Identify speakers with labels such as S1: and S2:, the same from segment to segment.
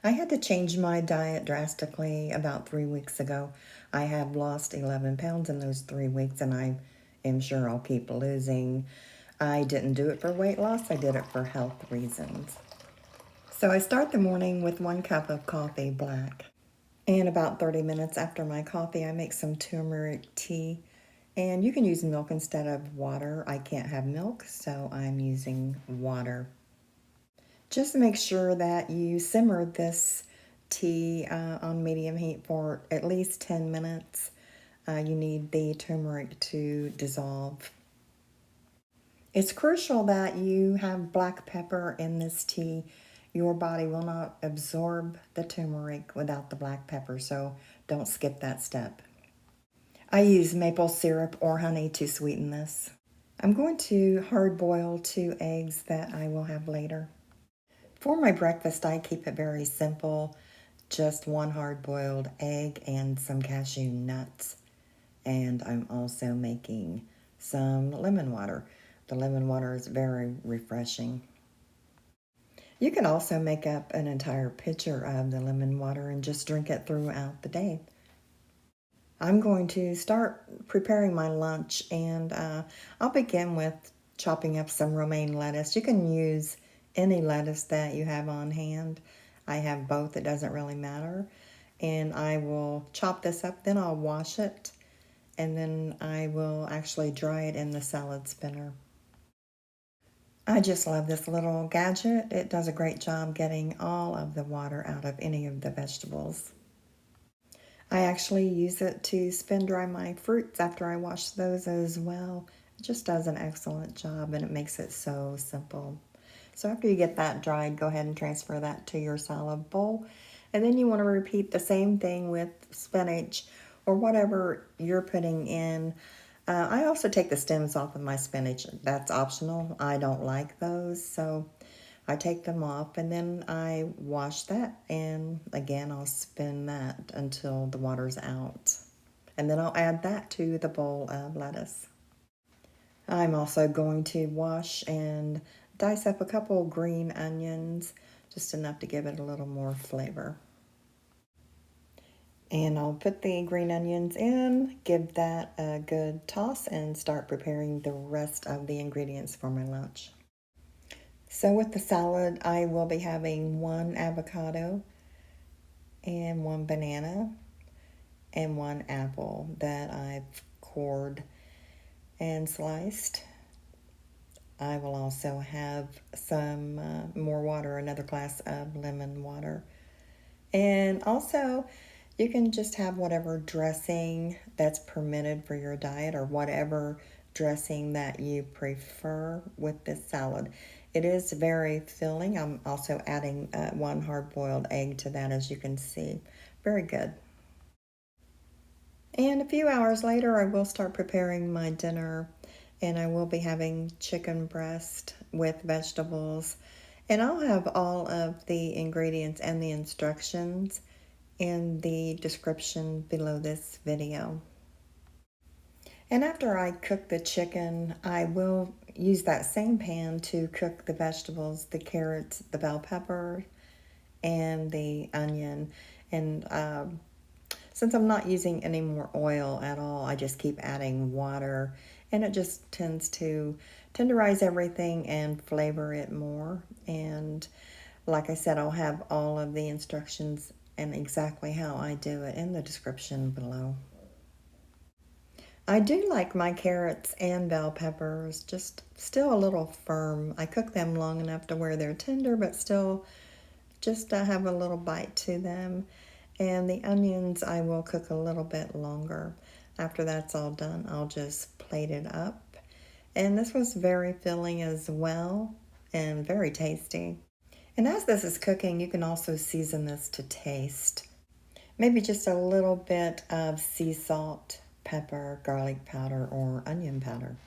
S1: I had to change my diet drastically about 3 weeks ago. I have lost 11 pounds in those 3 weeks, and I am sure I'll keep losing. I didn't do it for weight loss, I did it for health reasons. So I start the morning with 1 cup of coffee, black. And about 30 minutes after my coffee, I make some turmeric tea. And you can use milk instead of water. I can't have milk, so I'm using water. Just make sure that you simmer this tea on medium heat for at least 10 minutes. You need the turmeric to dissolve. It's crucial that you have black pepper in this tea. Your body will not absorb the turmeric without the black pepper, so don't skip that step. I use maple syrup or honey to sweeten this. I'm going to hard boil 2 eggs that I will have later. For my breakfast, I keep it very simple. Just 1 hard-boiled egg and some cashew nuts. And I'm also making some lemon water. The lemon water is very refreshing. You can also make up an entire pitcher of the lemon water and just drink it throughout the day. I'm going to start preparing my lunch, and I'll begin with chopping up some romaine lettuce. You can use any lettuce that you have on hand. I have both, it doesn't really matter. And I will chop this up, then I'll wash it, and then I will actually dry it in the salad spinner. I just love this little gadget. It does a great job getting all of the water out of any of the vegetables. I actually use it to spin dry my fruits after I wash those as well. It just does an excellent job, and it makes it so simple. So after you get that dried, go ahead and transfer that to your salad bowl. And then you want to repeat the same thing with spinach or whatever you're putting in. I also take the stems off of my spinach. That's optional. I don't like those, so I take them off, and then I wash that, and again I'll spin that until the water's out. And then I'll add that to the bowl of lettuce. I'm also going to wash and dice up a couple green onions, just enough to give it a little more flavor. And I'll put the green onions in, give that a good toss, and start preparing the rest of the ingredients for my lunch. So with the salad, I will be having 1 avocado and 1 banana and 1 apple that I've cored and sliced. I will also have some more water, another glass of lemon water. And also, you can just have whatever dressing that's permitted for your diet, or whatever dressing that you prefer with this salad. It is very filling. I'm also adding 1 hard-boiled egg to that, as you can see. Very good. And a few hours later, I will start preparing my dinner, and I will be having chicken breast with vegetables. And I'll have all of the ingredients and the instructions in the description below this video. And after I cook the chicken, I will use that same pan to cook the vegetables, the carrots, the bell pepper, and the onion. And since I'm not using any more oil at all, I just keep adding water, and it just tends to tenderize everything and flavor it more. And like I said, I'll have all of the instructions and exactly how I do it in the description below. I do like my carrots and bell peppers just still a little firm. I cook them long enough to where they're tender, but still just have a little bite to them. And the onions I will cook a little bit longer. After that's all done, I'll just plate it up. And this was very filling as well, and very tasty. And as this is cooking, you can also season this to taste. Maybe just a little bit of sea salt, pepper, garlic powder, or onion powder.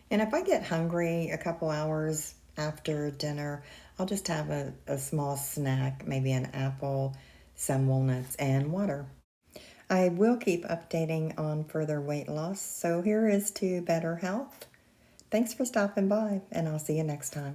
S1: And if I get hungry a couple hours after dinner, I'll just have a small snack, maybe an apple, some walnuts, and water. I will keep updating on further weight loss, so here is to better health. Thanks for stopping by, and I'll see you next time.